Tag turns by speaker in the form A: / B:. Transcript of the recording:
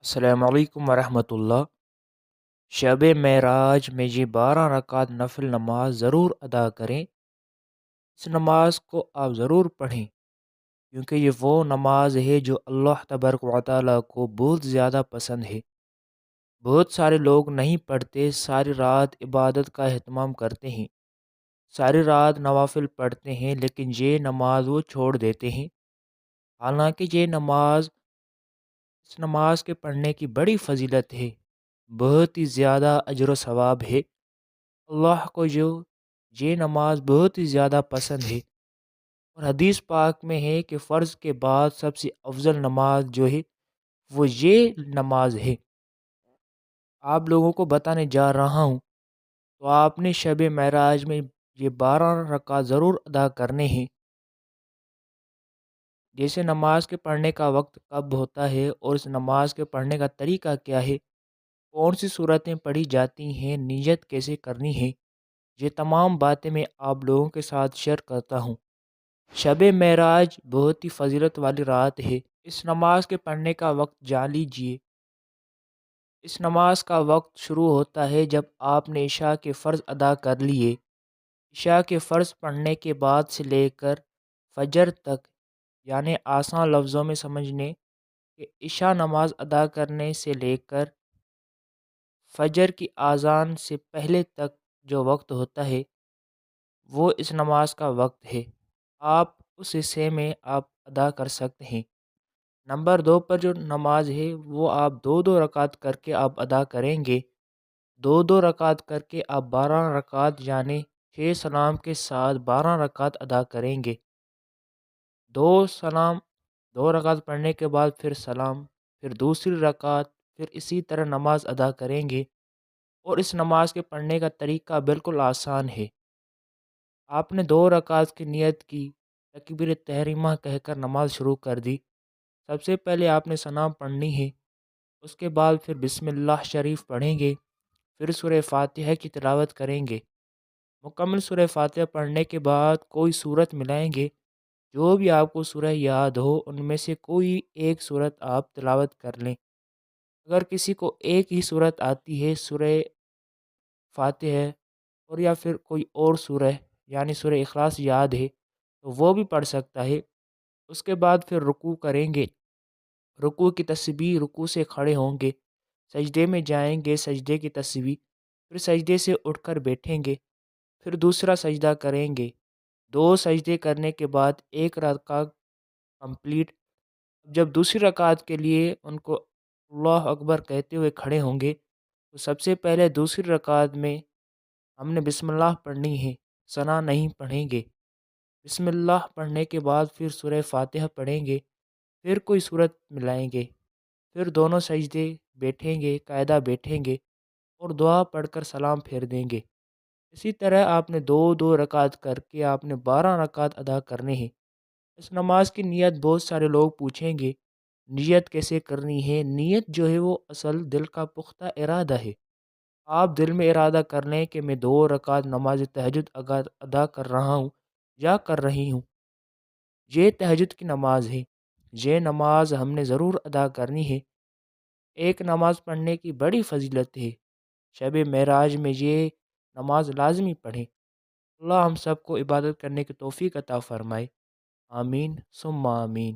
A: السلام علیکم ورحمۃ اللہ۔ شب معراج میں یہ 12 رکعت نفل نماز ضرور ادا کریں۔ اس نماز کو آپ ضرور پڑھیں کیونکہ یہ وہ نماز ہے جو اللہ تبارک و تعالیٰ کو بہت زیادہ پسند ہے۔ بہت سارے لوگ نہیں پڑھتے، ساری رات عبادت کا اہتمام کرتے ہیں، ساری رات نوافل پڑھتے ہیں، لیکن یہ نماز وہ چھوڑ دیتے ہیں۔ حالانکہ اس نماز کے پڑھنے کی بڑی فضیلت ہے، بہت ہی زیادہ اجر و ثواب ہے۔ اللہ کو یہ نماز بہت ہی زیادہ پسند ہے، اور حدیث پاک میں ہے کہ فرض کے بعد سب سے افضل نماز جو ہے وہ یہ نماز ہے۔ آپ لوگوں کو بتانے جا رہا ہوں، تو آپ نے شب معراج میں یہ 12 رکعت ضرور ادا کرنے ہیں۔ جیسے نماز کے پڑھنے کا وقت کب ہوتا ہے اور اس نماز کے پڑھنے کا طریقہ کیا ہے، کون سی صورتیں پڑھی جاتی ہیں، نیت کیسے کرنی ہے، یہ تمام باتیں میں آپ لوگوں کے ساتھ شیئر کرتا ہوں۔ شب معراج بہت ہی فضیلت والی رات ہے۔ اس نماز کے پڑھنے کا وقت جان لیجئے۔ اس نماز کا وقت شروع ہوتا ہے جب آپ نے عشاء کے فرض ادا کر لیے۔ عشاء کے فرض پڑھنے کے بعد سے لے کر فجر تک، یعنی آسان لفظوں میں سمجھنے کہ عشاء نماز ادا کرنے سے لے کر فجر کی اذان سے پہلے تک جو وقت ہوتا ہے وہ اس نماز کا وقت ہے۔ آپ اس حصے میں آپ ادا کر سکتے ہیں۔ نمبر 2 پر جو نماز ہے وہ آپ 2 رکعت کر کے آپ ادا کریں گے۔ 2 رکعت کر کے آپ 12 رکعت یعنی 6 سلام کے ساتھ 12 رکعت ادا کریں گے۔ 2 رکعت پڑھنے کے بعد پھر سلام، پھر دوسری رکعت، پھر اسی طرح نماز ادا کریں گے۔ اور اس نماز کے پڑھنے کا طریقہ بالکل آسان ہے۔ آپ نے 2 رکعت کی نیت کی، تکبیر تحریمہ کہہ کر نماز شروع کر دی۔ سب سے پہلے آپ نے ثنا پڑھنی ہے، اس کے بعد پھر بسم اللہ شریف پڑھیں گے، پھر سورہ فاتحہ کی تلاوت کریں گے۔ مکمل سورہ فاتحہ پڑھنے کے بعد کوئی سورت ملائیں گے، جو بھی آپ کو سورہ یاد ہو ان میں سے کوئی ایک سورت آپ تلاوت کر لیں۔ اگر کسی کو ایک ہی سورت آتی ہے، سورہ فاتحہ اور یا پھر کوئی اور سورہ یعنی سورہ اخلاص یاد ہے، تو وہ بھی پڑھ سکتا ہے۔ اس کے بعد پھر رکوع کریں گے، رکوع کی تسبیح، رکوع سے کھڑے ہوں گے، سجدے میں جائیں گے، سجدے کی تسبیح، پھر سجدے سے اٹھ کر بیٹھیں گے، پھر دوسرا سجدہ کریں گے۔ 2 سجدے کرنے کے بعد 1 رکعت کمپلیٹ۔ جب دوسری رکعت کے لیے ان کو اللہ اکبر کہتے ہوئے کھڑے ہوں گے، تو سب سے پہلے دوسری رکعت میں ہم نے بسم اللہ پڑھنی ہے، ثنا نہیں پڑھیں گے۔ بسم اللہ پڑھنے کے بعد پھر سورہ فاتحہ پڑھیں گے، پھر کوئی سورت ملائیں گے، پھر دونوں سجدے بیٹھیں گے، قاعدہ بیٹھیں گے اور دعا پڑھ کر سلام پھیر دیں گے۔ اسی طرح آپ نے 2 رکعت کر کے آپ نے 12 رکعت ادا کرنے ہیں۔ اس نماز کی نیت بہت سارے لوگ پوچھیں گے، نیت کیسے کرنی ہے؟ نیت جو ہے وہ اصل دل کا پختہ ارادہ ہے۔ آپ دل میں ارادہ کر لیں کہ میں 2 رکعت نماز تہجد ادا کر رہا ہوں یا کر رہی ہوں۔ یہ تہجد کی نماز ہے، یہ نماز ہم نے ضرور ادا کرنی ہے۔ ایک نماز پڑھنے کی بڑی فضیلت ہے، شب معراج میں یہ نماز لازمی پڑھیں۔ اللہ ہم سب کو عبادت کرنے کی توفیق عطا فرمائے، آمین ثم آمین۔